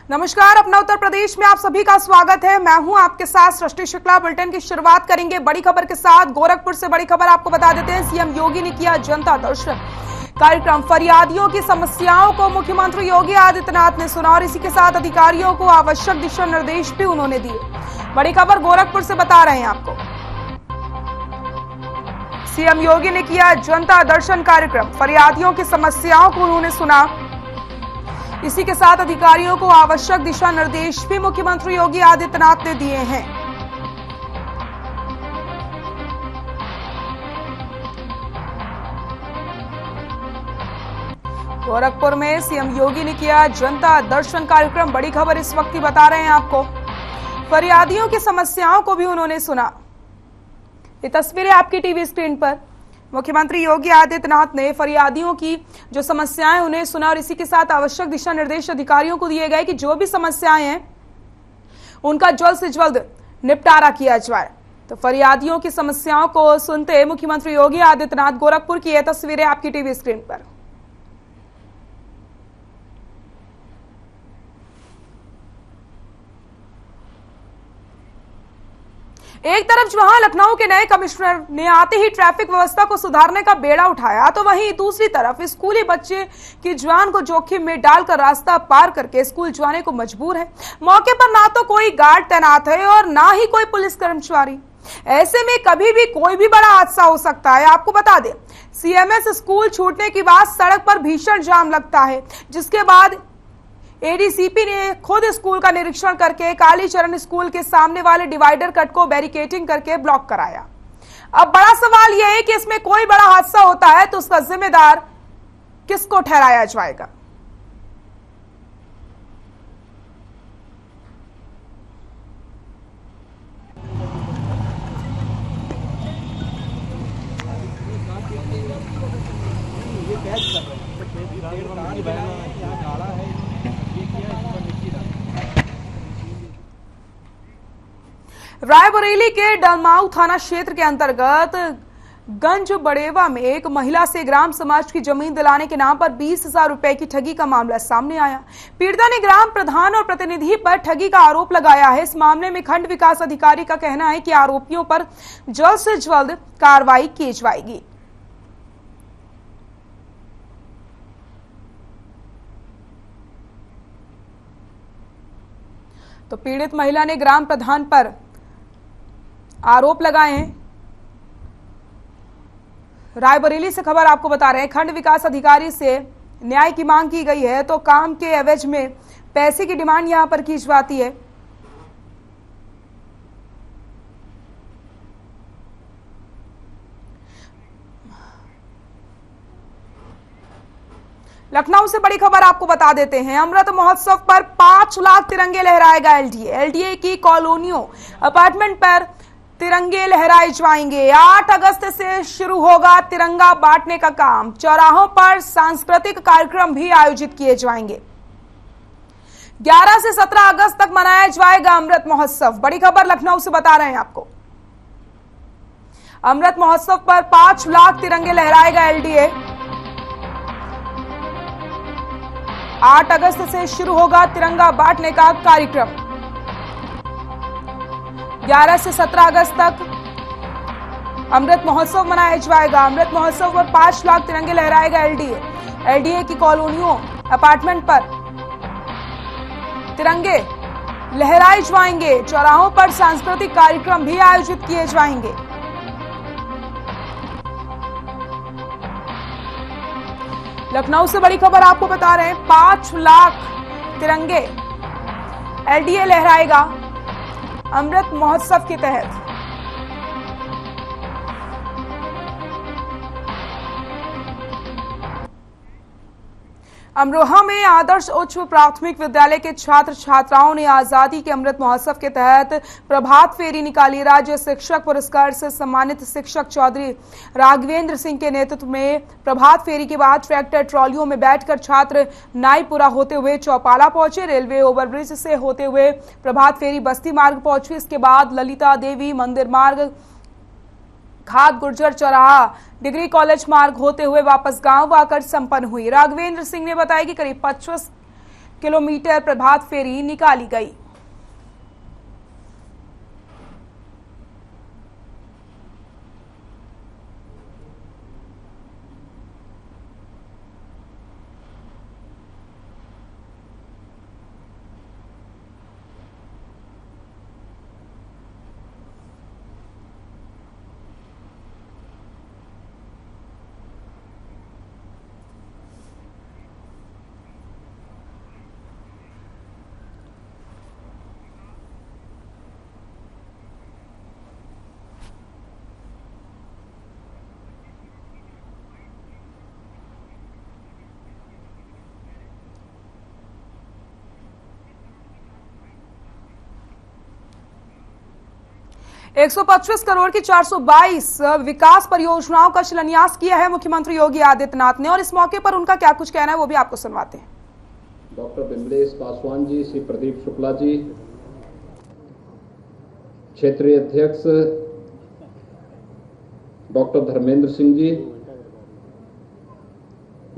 नमस्कार, अपना उत्तर प्रदेश में आप सभी का स्वागत है। मैं हूं आपके साथ सृष्टि शुक्ला। बुलेटिन की शुरुआत करेंगे बड़ी खबर के साथ। गोरखपुर से बड़ी खबर आपको बता देते हैं। सीएम योगी ने किया जनता दर्शन कार्यक्रम। फरियादियों की समस्याओं को मुख्यमंत्री योगी आदित्यनाथ ने सुना और इसी के साथ अधिकारियों को आवश्यक दिशा निर्देश भी उन्होंने दिए। बड़ी खबर गोरखपुर से बता रहे हैं आपको। सीएम योगी ने किया जनता दर्शन कार्यक्रम। फरियादियों की समस्याओं को उन्होंने सुना, इसी के साथ अधिकारियों को आवश्यक दिशा निर्देश भी मुख्यमंत्री योगी आदित्यनाथ ने दिए हैं। गोरखपुर में सीएम योगी ने किया जनता दर्शन कार्यक्रम। बड़ी खबर इस वक्त ही बता रहे हैं आपको। फरियादियों की समस्याओं को भी उन्होंने सुना। ये तस्वीरें आपकी टीवी स्क्रीन पर। मुख्यमंत्री योगी आदित्यनाथ ने फरियादियों की जो समस्याएं उन्हें सुना और इसी के साथ आवश्यक दिशा निर्देश अधिकारियों को दिए गए कि जो भी समस्याएं हैं उनका जल्द से जल्द निपटारा किया जाए। तो फरियादियों की समस्याओं को सुनते मुख्यमंत्री योगी आदित्यनाथ। गोरखपुर की ये तस्वीरें आपकी टीवी स्क्रीन पर। एक तरफ जहां लखनऊ के नए कमिश्नर ने आते ही ट्रैफिक व्यवस्था को सुधारने का बेड़ा उठाया, तो वहीं दूसरी तरफ स्कूली बच्चे की जान को जोखिम में डालकर रास्ता पार करके स्कूल जाने को मजबूर है। मौके पर ना तो कोई गार्ड तैनात है और ना ही कोई पुलिस कर्मचारी। ऐसे में कभी भी कोई भी बड़ा हादसा हो सकता है। आपको बता दें, सीएमएस स्कूल छूटने के बाद सड़क पर भीषण जाम लगता है, जिसके बाद एडीसीपी ने खुद स्कूल का निरीक्षण करके कालीचरण स्कूल के सामने वाले डिवाइडर कट को बैरिकेडिंग करके ब्लॉक कराया। अब बड़ा सवाल यह है कि इसमें कोई बड़ा हादसा होता है तो उसका जिम्मेदार किसको ठहराया जाएगा। रायबरेली के डलमाऊ थाना क्षेत्र के अंतर्गत गंज बड़ेवा में एक महिला से ग्राम समाज की जमीन दिलाने के नाम पर 20,000 रुपए की ठगी का मामला सामने आया। पीड़िता ने ग्राम प्रधान और प्रतिनिधि पर ठगी का आरोप लगाया है। इस मामले में खंड विकास अधिकारी का कहना है कि आरोपियों पर जल्द से जल्द कार्रवाई की जाएगी। तो पीड़ित महिला ने ग्राम प्रधान पर आरोप लगाए हैं। रायबरेली से खबर आपको बता रहे हैं। खंड विकास अधिकारी से न्याय की मांग की गई है, तो काम के एवज में पैसे की डिमांड यहां पर की जाती है। लखनऊ से बड़ी खबर आपको बता देते हैं। अमृत महोत्सव पर 5 लाख तिरंगे लहराएगा एलडीए। एलडीए की कॉलोनियों अपार्टमेंट पर तिरंगे लहराए जाएंगे। 8 अगस्त से शुरू होगा तिरंगा बांटने का काम। चौराहों पर सांस्कृतिक कार्यक्रम भी आयोजित किए जाएंगे। 11 से 17 अगस्त तक मनाया जाएगा अमृत महोत्सव। बड़ी खबर लखनऊ से बता रहे हैं आपको। अमृत महोत्सव पर 5 लाख तिरंगे लहराएगा एलडीए। 8 अगस्त से शुरू होगा तिरंगा बांटने का कार्यक्रम। 11 से 17 अगस्त तक अमृत महोत्सव मनाया जाएगा। अमृत महोत्सव पर 5 लाख तिरंगे लहराएगा एलडीए। एलडीए की कॉलोनियों अपार्टमेंट पर तिरंगे लहराए जाएंगे। चौराहों पर सांस्कृतिक कार्यक्रम भी आयोजित किए जाएंगे। लखनऊ से बड़ी खबर आपको बता रहे हैं। 5 लाख तिरंगे एलडीए लहराएगा अमृत महोत्सव के तहत। अमरोहा में आदर्श उच्च प्राथमिक विद्यालय के छात्र छात्राओं ने आजादी के अमृत महोत्सव के तहत प्रभात फेरी निकाली। राज्य शिक्षक पुरस्कार से सम्मानित शिक्षक चौधरी राघवेंद्र सिंह के नेतृत्व में प्रभात फेरी के बाद ट्रैक्टर ट्रॉलियों में बैठकर छात्र नाईपुरा होते हुए चौपाला पहुंचे। रेलवे ओवरब्रिज से होते हुए प्रभात फेरी बस्ती मार्ग पहुंची। इसके बाद ललिता देवी मंदिर मार्ग, खाद गुर्जर चौराहा, डिग्री कॉलेज मार्ग होते हुए वापस गांव आकर संपन्न हुई। राघवेंद्र सिंह ने बताया कि करीब किलोमीटर प्रभात फेरी निकाली गई। ₹125 करोड़ की 422 विकास परियोजनाओं का शिलान्यास किया है मुख्यमंत्री योगी आदित्यनाथ ने, और इस मौके पर उनका क्या कुछ कहना है वो भी आपको सुनवाते हैं। डॉक्टर विमलेश पासवान जी, श्री प्रदीप शुक्ला जी, क्षेत्रीय अध्यक्ष डॉक्टर धर्मेंद्र सिंह जी,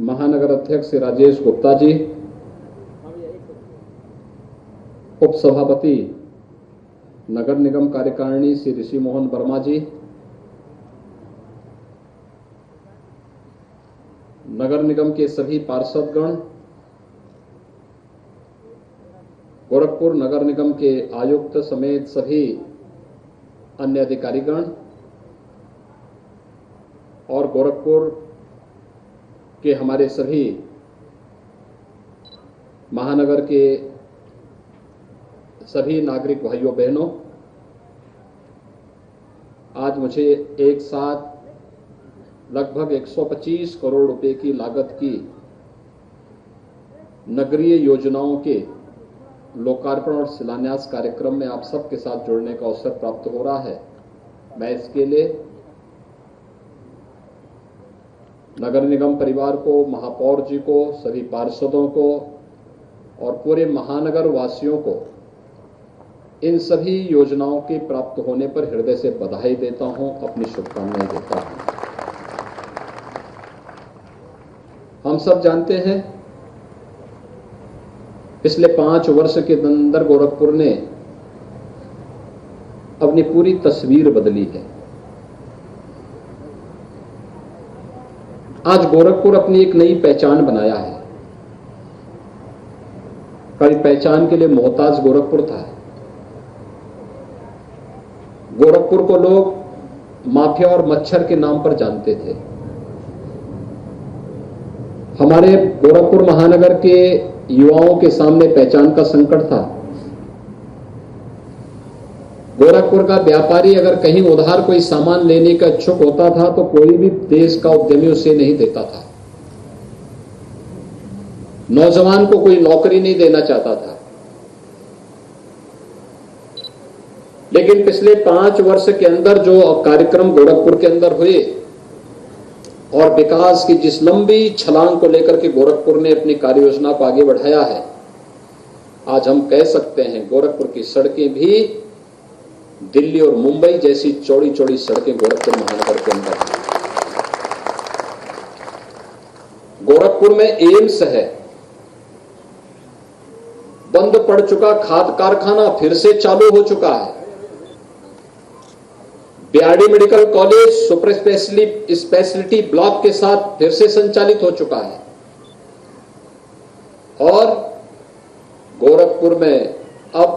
महानगर अध्यक्ष श्री राजेश गुप्ता जी, उप सभापति नगर निगम कार्यकारिणी श्री ऋषि मोहन वर्मा जी, नगर निगम के सभी पार्षदगण, गोरखपुर नगर निगम के आयुक्त समेत सभी अन्य अधिकारीगण और गोरखपुर के हमारे सभी महानगर के सभी नागरिक भाइयों बहनों, आज मुझे एक साथ लगभग 125 करोड़ रुपए की लागत की नगरीय योजनाओं के लोकार्पण और शिलान्यास कार्यक्रम में आप सबके साथ जुड़ने का अवसर प्राप्त हो रहा है। मैं इसके लिए नगर निगम परिवार को, महापौर जी को, सभी पार्षदों को और पूरे महानगर वासियों को इन सभी योजनाओं के प्राप्त होने पर हृदय से बधाई देता हूं, अपनी शुभकामनाएं देता हूं। हम सब जानते हैं पिछले 5 वर्ष के अंदर गोरखपुर ने अपनी पूरी तस्वीर बदली है। आज गोरखपुर अपनी एक नई पहचान बनाया है। कई पहचान के लिए मोहताज गोरखपुर था। गोरखपुर को लोग माफिया और मच्छर के नाम पर जानते थे। हमारे गोरखपुर महानगर के युवाओं के सामने पहचान का संकट था। गोरखपुर का व्यापारी अगर कहीं उधार कोई सामान लेने का इच्छुक होता था तो कोई भी देश का उद्यमी उसे नहीं देता था। नौजवान को कोई नौकरी नहीं देना चाहता था। लेकिन पिछले 5 वर्ष के अंदर जो कार्यक्रम गोरखपुर के अंदर हुए और विकास की जिस लंबी छलांग को लेकर के गोरखपुर ने अपनी कार्य योजना को आगे बढ़ाया है, आज हम कह सकते हैं गोरखपुर की सड़कें भी दिल्ली और मुंबई जैसी चौड़ी चौड़ी सड़कें गोरखपुर महानगर के अंदर हैं। गोरखपुर में एम्स है, बंद पड़ चुका खाद कारखाना फिर से चालू हो चुका है। BRD medical college super speciality block के साथ फिर से संचालित हो चुका है। और गोरखपुर में अब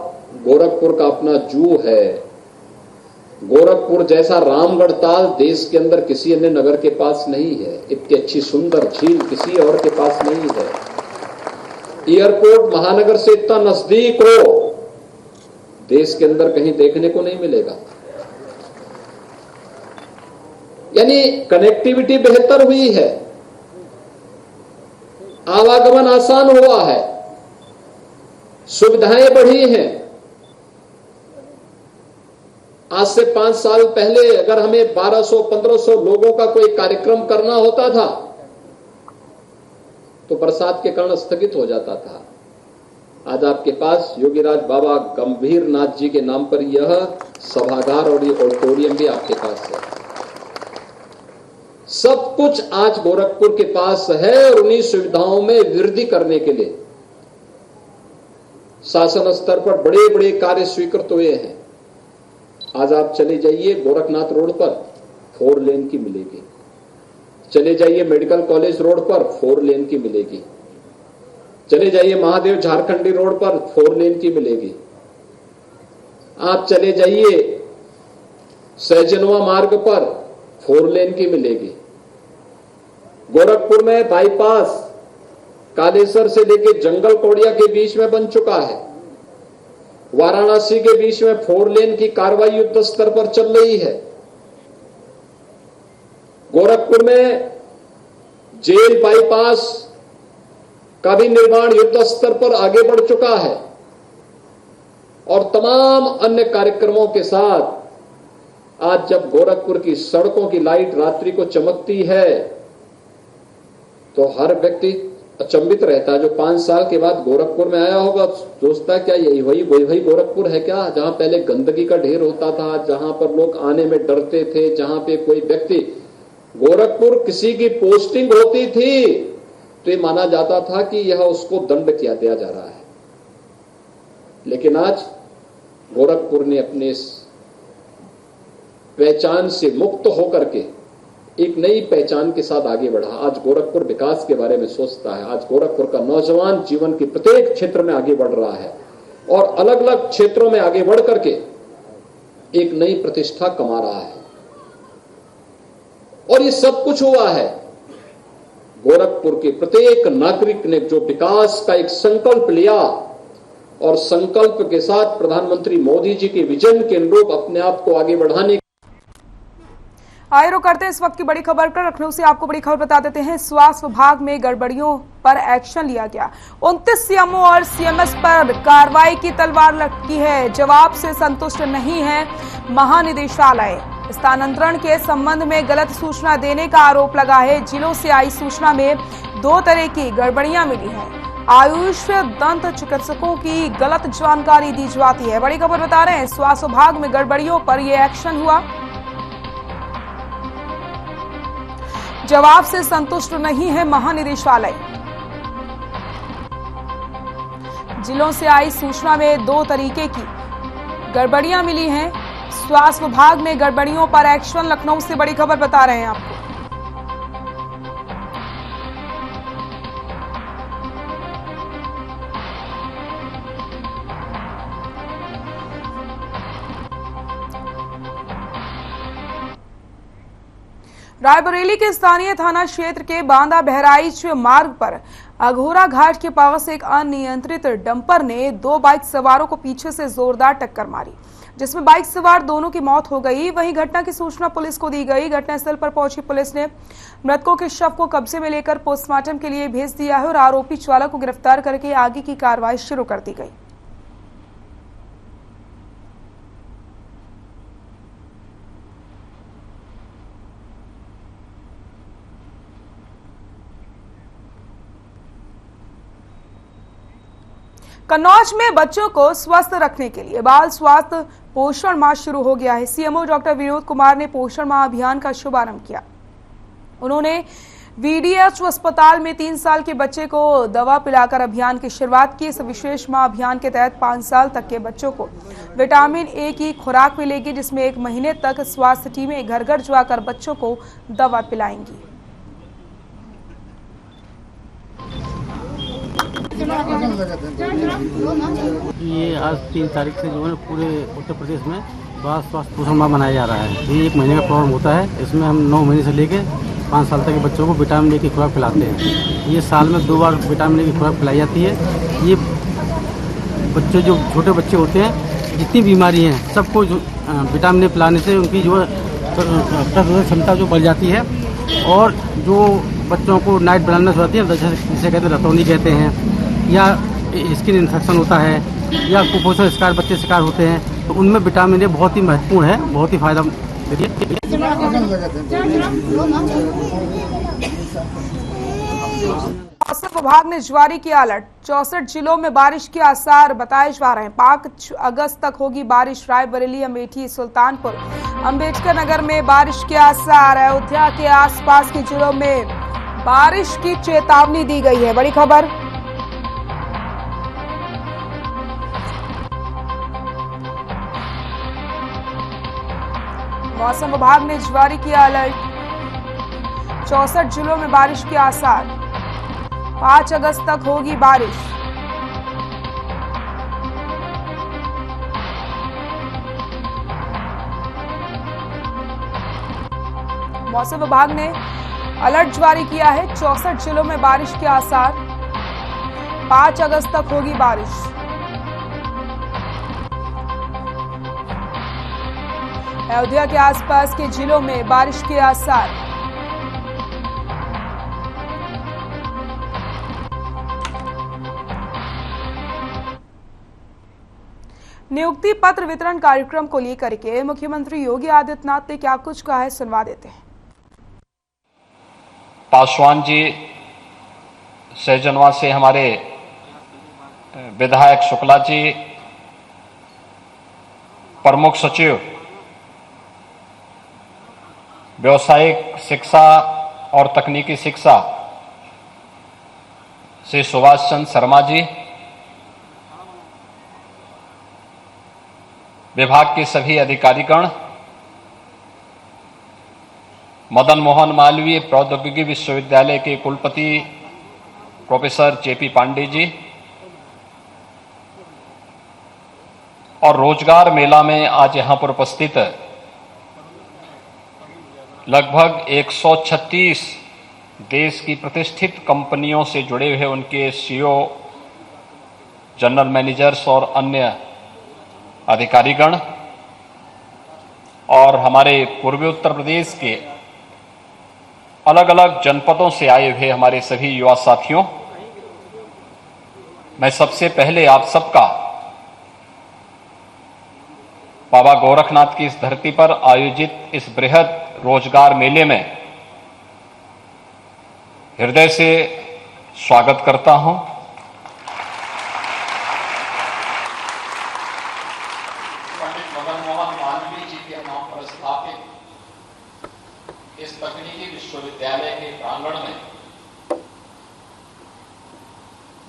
गोरखपुर का अपना जू है। गोरखपुर जैसा रामगढ़ ताल देश के अंदर किसी अन्य नगर के पास नहीं है। इतनी अच्छी सुंदर झील किसी और के पास नहीं है। एयरपोर्ट महानगर से इतना नजदीक हो देश के अंदर कहीं देखने को नहीं मिलेगा। यानी कनेक्टिविटी बेहतर हुई है, आवागमन आसान हुआ है, सुविधाएं बढ़ी हैं। आज से 5 साल पहले अगर हमें 1200-1500 लोगों का कोई कार्यक्रम करना होता था तो बरसात के कारण स्थगित हो जाता था। आज आपके पास योगीराज बाबा गंभीर नाथ जी के नाम पर यह सभागार और ये ऑडिटोरियम भी आपके पास है। सब कुछ आज गोरखपुर के पास है और उन्हीं सुविधाओं में वृद्धि करने के लिए शासन स्तर पर बड़े बड़े कार्य स्वीकृत हुए हैं। आज आप चले जाइए गोरखनाथ रोड पर 4 लेन की मिलेगी, चले जाइए मेडिकल कॉलेज रोड पर 4 लेन की मिलेगी, चले जाइए महादेव झारखंडी रोड पर 4 लेन की मिलेगी, आप चले जाइए सहजनवा मार्ग पर 4 लेन की मिलेगी। गोरखपुर में बाईपास कालेसर से लेकर जंगल कौड़िया के बीच में बन चुका है। वाराणसी के बीच में 4 लेन की कार्रवाई युद्ध स्तर पर चल रही है। गोरखपुर में जेल बाईपास का भी निर्माण युद्ध स्तर पर आगे बढ़ चुका है और तमाम अन्य कार्यक्रमों के साथ आज जब गोरखपुर की सड़कों की लाइट रात्रि को चमकती है तो हर व्यक्ति अचंभित रहता है। जो 5 साल के बाद गोरखपुर में आया होगा सोचता है क्या यही वही गोरखपुर है क्या, जहां पहले गंदगी का ढेर होता था, जहां पर लोग आने में डरते थे, जहां पे कोई व्यक्ति गोरखपुर किसी की पोस्टिंग होती थी तो ये माना जाता था कि यह उसको दंड किया दिया जा रहा है। लेकिन आज गोरखपुर ने अपने इस पहचान से मुक्त होकर के एक नई पहचान के साथ आगे बढ़ा। आज गोरखपुर विकास के बारे में सोचता है। आज गोरखपुर का नौजवान जीवन के प्रत्येक क्षेत्र में आगे बढ़ रहा है और अलग अलग क्षेत्रों में आगे बढ़ करके एक नई प्रतिष्ठा कमा रहा है। और ये सब कुछ हुआ है गोरखपुर के प्रत्येक नागरिक ने जो विकास का एक संकल्प लिया और संकल्प के साथ प्रधानमंत्री मोदी जी के विजन के अनुरूप अपने आप को आगे बढ़ाने। आइए रुक करते हैं इस वक्त की बड़ी खबर पर। लखनऊ से आपको बड़ी खबर बता देते हैं। स्वास्थ्य विभाग में गड़बड़ियों पर एक्शन लिया गया। 29 सीएमओ और सीएमएस पर कार्रवाई की तलवार लटकी है। जवाब से संतुष्ट नहीं है महानिदेशालय। स्थानांतरण के संबंध में गलत सूचना देने का आरोप लगा है। जिलों से आई सूचना में 2 तरह की गड़बड़ियां मिली हैं। आयुष दंत चिकित्सकों की गलत जानकारी दी जाती है। बड़ी खबर बता रहे हैं। स्वास्थ्य विभाग में गड़बड़ियों पर यह एक्शन हुआ। जवाब से संतुष्ट नहीं है महानिदेशालय। जिलों से आई सूचना में 2 तरीके की गड़बड़ियां मिली हैं। स्वास्थ्य विभाग में गड़बड़ियों पर एक्शन। लखनऊ से बड़ी खबर बता रहे हैं आपको। रायबरेली के स्थानीय थाना क्षेत्र के बांदा बहराइच मार्ग पर अघोरा घाट के पास एक अनियंत्रित डंपर ने 2 बाइक सवारों को पीछे से जोरदार टक्कर मारी, जिसमें बाइक सवार दोनों की मौत हो गई। वहीं घटना की सूचना पुलिस को दी गई। घटनास्थल पर पहुंची पुलिस ने मृतकों के शव को कब्जे में लेकर पोस्टमार्टम के लिए भेज दिया है और आरोपी चालक को गिरफ्तार करके आगे की कार्रवाई शुरू कर दी गई। कन्नौज में बच्चों को स्वस्थ रखने के लिए बाल स्वास्थ्य पोषण माह शुरू हो गया है। सीएमओ डॉक्टर विनोद कुमार ने पोषण माह अभियान का शुभारंभ किया। उन्होंने वीडीएच अस्पताल में 3 साल के बच्चे को दवा पिलाकर अभियान की शुरुआत की। इस विशेष माह अभियान के तहत 5 साल तक के बच्चों को विटामिन ए की खुराक मिलेगी, जिसमें 1 महीने तक स्वास्थ्य टीमें घर घर जाकर बच्चों को दवा पिलाएंगी। ये आज 3 तारीख से जो है पूरे उत्तर प्रदेश में बाल स्वास्थ्य पोषण माह मनाया जा रहा है। ये 1 महीने का प्रोग्राम होता है। इसमें हम 9 महीने से लेके 5 साल तक के बच्चों को विटामिन ए की खुराक पिलाते हैं। ये साल में 2 बार विटामिन ए की खुराक पिलाई जाती है। ये बच्चे जो छोटे बच्चे होते हैं, जितनी बीमारी हैं सबको विटामिन ए पिलाने से उनकी जो प्रतिरोधक क्षमता जो बढ़ जाती है। और जो बच्चों को नाइट ब्लाइंडनेस होती है, जिसे कहते हैं रतौनी कहते हैं, या स्किन इन्फेक्शन होता है, या कुपोषण शिकार बच्चे शिकार होते हैं, तो उनमें विटामिन ए बहुत ही महत्वपूर्ण है, बहुत ही फायदा देती है। मौसम विभाग ने जारी किया अलर्ट। 64 जिलों में बारिश के आसार बताए जा रहे हैं। 5 अगस्त तक होगी बारिश। रायबरेली, अमेठी, सुल्तानपुर, अंबेडकर नगर में बारिश के आसार। अयोध्या के आसपास के जिलों में बारिश की चेतावनी दी गई है। बड़ी खबर। मौसम विभाग ने जारी किया अलर्ट, 64 जिलों में बारिश के आसार, 5 अगस्त तक होगी बारिश। मौसम विभाग ने अलर्ट जारी किया है, 64 जिलों में बारिश के आसार, 5 अगस्त तक होगी बारिश। अयोध्या के आसपास के जिलों में बारिश के आसार। नियुक्ति पत्र वितरण कार्यक्रम को लेकर के मुख्यमंत्री योगी आदित्यनाथ ने क्या कुछ कहा है, सुनवा देते हैं। पासवान जी सहजनवा से हमारे विधायक शुक्ला जी, प्रमुख सचिव व्यावसायिक शिक्षा और तकनीकी शिक्षा श्री सुभाष चंद्र शर्मा जी, विभाग के सभी अधिकारीगण, मदन मोहन मालवीय प्रौद्योगिकी विश्वविद्यालय के कुलपति प्रोफेसर जेपी पांडे जी और रोजगार मेला में आज यहां पर उपस्थित लगभग 136 देश की प्रतिष्ठित कंपनियों से जुड़े हुए उनके सीईओ, जनरल मैनेजर्स और अन्य अधिकारीगण और हमारे पूर्वी उत्तर प्रदेश के अलग अलग जनपदों से आए हुए हमारे सभी युवा साथियों, मैं सबसे पहले आप सबका बाबा गोरखनाथ की इस धरती पर आयोजित इस बृहद रोजगार मेले में हृदय से स्वागत करता हूं। पंडित मदन मोहन मालवीय जी के नाम पर स्थापित इस तकनीकी विश्वविद्यालय के प्रांगण में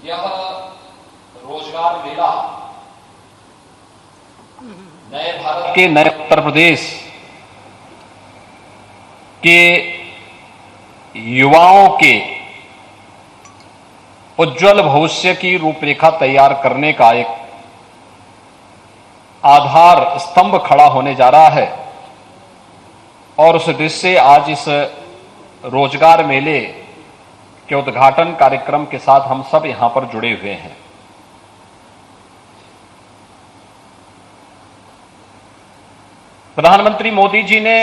यह रोजगार मेला नए भारत के नए उत्तर प्रदेश के युवाओं के उज्जवल भविष्य की रूपरेखा तैयार करने का एक आधार स्तंभ खड़ा होने जा रहा है और उस दृष्टि से आज इस रोजगार मेले के उद्घाटन कार्यक्रम के साथ हम सब यहां पर जुड़े हुए हैं। प्रधानमंत्री मोदी जी ने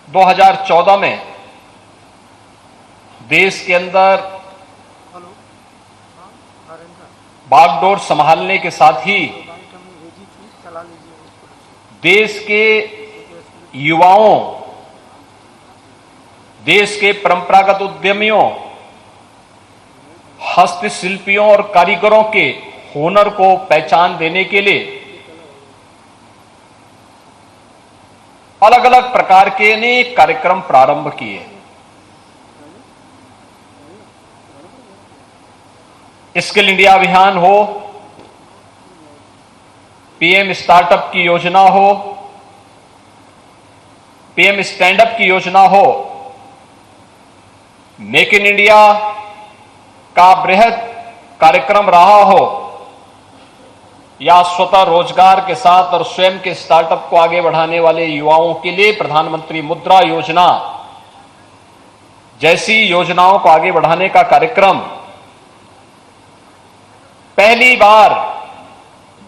2014 में देश के अंदर बागडोर संभालने के साथ ही देश के युवाओं, देश के परंपरागत उद्यमियों, हस्तशिल्पियों और कारीगरों के हुनर को पहचान देने के लिए अलग अलग प्रकार के अनेक कार्यक्रम प्रारंभ किए। स्किल इंडिया अभियान हो, पीएम स्टार्टअप की योजना हो, पीएम स्टैंड अप की योजना हो, मेक इन इंडिया का बृहद कार्यक्रम रहा हो या स्वतः रोजगार के साथ और स्वयं के स्टार्टअप को आगे बढ़ाने वाले युवाओं के लिए प्रधानमंत्री मुद्रा योजना जैसी योजनाओं को आगे बढ़ाने का कार्यक्रम पहली बार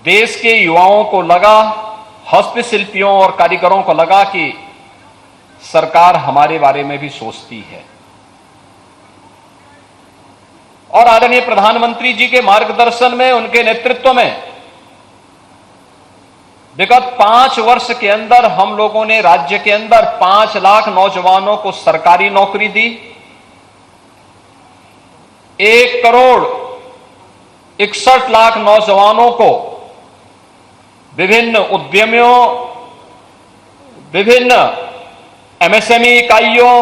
देश के युवाओं को लगा, हस्तशिल्पियों और कारीगरों को लगा कि सरकार हमारे बारे में भी सोचती है। और आदरणीय प्रधानमंत्री जी के मार्गदर्शन में, उनके नेतृत्व में विगत 5 वर्ष के अंदर हम लोगों ने राज्य के अंदर 5 लाख नौजवानों को सरकारी नौकरी दी, 1 करोड़ 61 लाख नौजवानों को विभिन्न उद्यमियों, विभिन्न एमएसएमई इकाइयों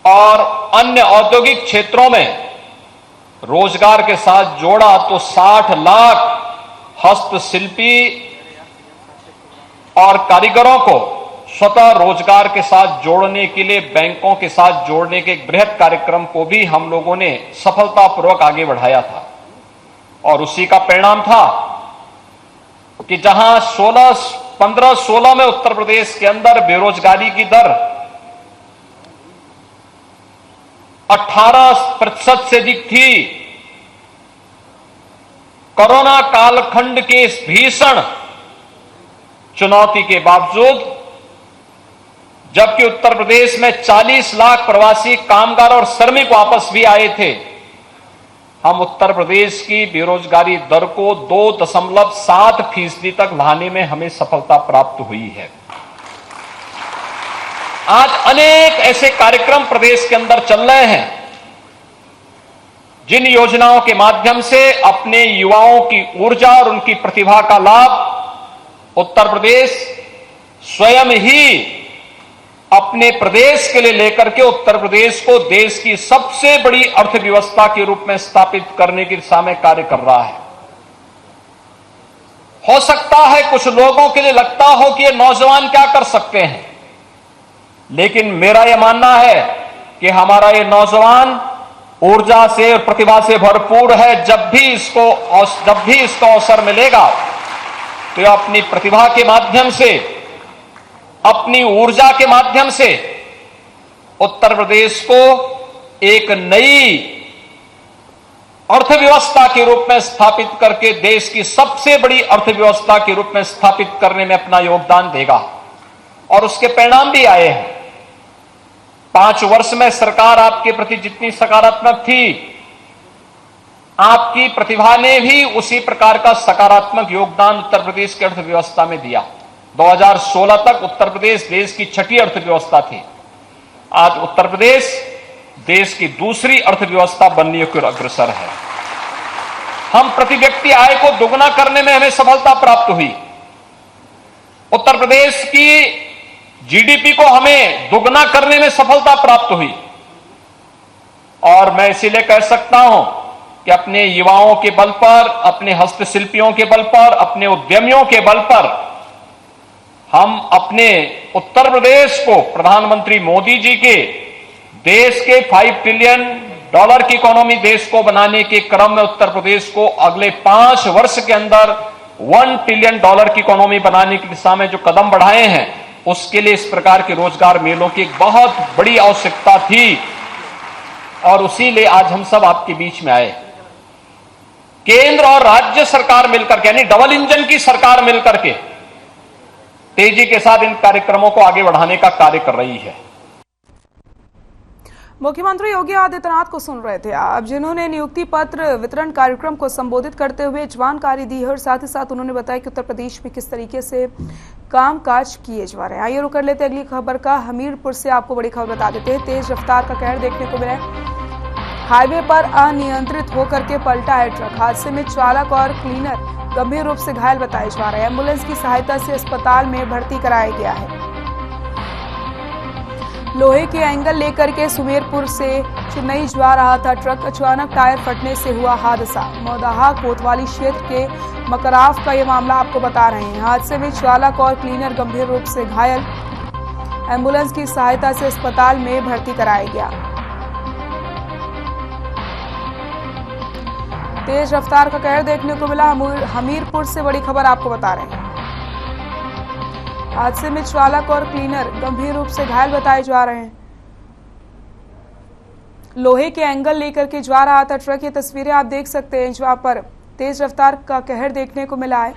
और अन्य औद्योगिक क्षेत्रों में रोजगार के साथ जोड़ा तो 60 लाख हस्तशिल्पी और कारीगरों को स्वतः रोजगार के साथ जोड़ने के लिए बैंकों के साथ जोड़ने के एक बृहद कार्यक्रम को भी हम लोगों ने सफलतापूर्वक आगे बढ़ाया था। और उसी का परिणाम था कि जहां 15-16 में उत्तर प्रदेश के अंदर बेरोजगारी की दर 18% से अधिक थी, कोरोना कालखंड के इस भीषण चुनौती के बावजूद, जबकि उत्तर प्रदेश में 40 लाख प्रवासी कामगार और श्रमिक वापस भी आए थे, हम उत्तर प्रदेश की बेरोजगारी दर को 2.7% तक लाने में हमें सफलता प्राप्त हुई है। आज अनेक ऐसे कार्यक्रम प्रदेश के अंदर चल रहे हैं जिन योजनाओं के माध्यम से अपने युवाओं की ऊर्जा और उनकी प्रतिभा का लाभ उत्तर प्रदेश स्वयं ही अपने प्रदेश के लिए लेकर के उत्तर प्रदेश को देश की सबसे बड़ी अर्थव्यवस्था के रूप में स्थापित करने की दिशा में कार्य कर रहा है। हो सकता है कुछ लोगों के लिए लगता हो कि ये नौजवान क्या कर सकते हैं, लेकिन मेरा यह मानना है कि हमारा ये नौजवान ऊर्जा से और प्रतिभा से भरपूर है। जब भी इसको अवसर मिलेगा तो यह अपनी प्रतिभा के माध्यम से, अपनी ऊर्जा के माध्यम से उत्तर प्रदेश को एक नई अर्थव्यवस्था के रूप में स्थापित करके देश की सबसे बड़ी अर्थव्यवस्था के रूप में स्थापित करने में अपना योगदान देगा। और उसके परिणाम भी आए हैं। 5 वर्ष में सरकार आपके प्रति जितनी सकारात्मक थी, आपकी प्रतिभा ने भी उसी प्रकार का सकारात्मक योगदान उत्तर प्रदेश की अर्थव्यवस्था में दिया। 2016 तक उत्तर प्रदेश देश की 6ठी अर्थव्यवस्था थी। आज उत्तर प्रदेश देश की दूसरी अर्थव्यवस्था बनने की ओर अग्रसर है। हम प्रति व्यक्ति आय को दोगुना करने में हमें सफलता प्राप्त हुई। उत्तर प्रदेश की जीडीपी को हमें दोगुना करने में सफलता प्राप्त हुई। और मैं इसीलिए कह सकता हूं कि अपने युवाओं के बल पर, अपने हस्तशिल्पियों के बल पर, अपने उद्यमियों के बल पर हम अपने उत्तर प्रदेश को प्रधानमंत्री मोदी जी के देश के $5 ट्रिलियन की इकोनॉमी देश को बनाने के क्रम में उत्तर प्रदेश को अगले 5 वर्ष के अंदर $1 ट्रिलियन की इकोनॉमी बनाने की दिशा में जो कदम बढ़ाए हैं, उसके लिए इस प्रकार के रोजगार मेलों की एक बहुत बड़ी आवश्यकता थी। और उसी लिए आज हम सब आपके बीच में आए। केंद्र और राज्य सरकार मिलकर के, यानी डबल इंजन की सरकार मिलकर के तेजी के साथ इन कार्यक्रमों को आगे बढ़ाने का कार्य कर रही है। मुख्यमंत्री योगी आदित्यनाथ को सुन रहे थे आप, जिन्होंने नियुक्ति पत्र वितरण कार्यक्रम को संबोधित करते हुए जानकारी दी है और साथ ही साथ उन्होंने बताया कि उत्तर प्रदेश में किस तरीके से कामकाज किए जा रहे हैं। आइए रुक कर लेते अगली खबर का। हमीरपुर से आपको बड़ी खबर बता देते हैं। तेज रफ्तार का कहर देखने को मिला है। हाईवे पर अनियंत्रित होकर के पलटा है ट्रक। हादसे में चालक और क्लीनर गंभीर रूप से घायल बताए जा रहे हैं। एम्बुलेंस की सहायता से अस्पताल में भर्ती कराया गया है। लोहे के एंगल लेकर के सुमेरपुर से चेन्नई जा रहा था ट्रक। अचानक टायर फटने से हुआ हादसा। मौदाहा कोतवाली क्षेत्र के मकराफ का यह मामला आपको बता रहे हैं। हादसे में चालक और क्लीनर गंभीर रूप से घायल। एम्बुलेंस की सहायता से अस्पताल में भर्ती कराया गया। तेज रफ्तार का कहर देखने को मिला। हमीरपुर से बड़ी खबर आपको बता रहे हैं। हादसे में चालक और क्लीनर गंभीर रूप से घायल बताए जा रहे हैं। लोहे के एंगल लेकर के जा रहा था ट्रक। ये तस्वीरें आप देख सकते हैं जहां पर तेज रफ्तार का कहर देखने को मिला है।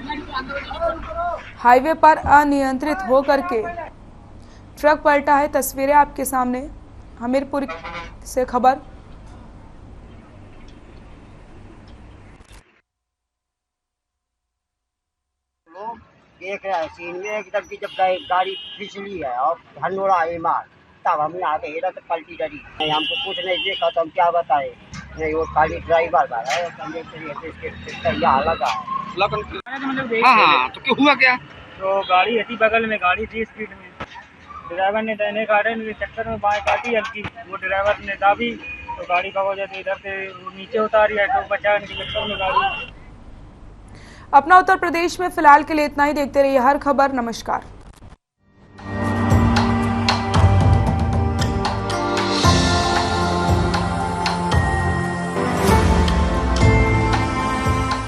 हाईवे पर अनियंत्रित होकर के ट्रक पलटा है। तस्वीरें आपके सामने हमीरपुर से खबर। देख रहे हैं सीन में एकदम की जब गाड़ी फिसली है और धनोड़ा मार, तब हम यहाँ के हेरा तो पलटी डरी। हमको कुछ नहीं देखा तो हम क्या बताए। नहीं वो खाली ड्राइवर का है, यहाँ लगा है। हाँ, तो क्या हुआ क्या? तो गाड़ी हटी बगल में, गाड़ी थी स्पीड में। ड्राइवर ने दाहिने काटे, चक्कर में बाएं काटी हल्की। वो ड्राइवर ने दाबी तो गाड़ी का वजह से इधर से नीचे उतारी है, तो बचाने के चक्कर में गाड़ी। अपना उत्तर प्रदेश में फिलहाल के लिए इतना ही। देखते रहिए हर खबर। नमस्कार।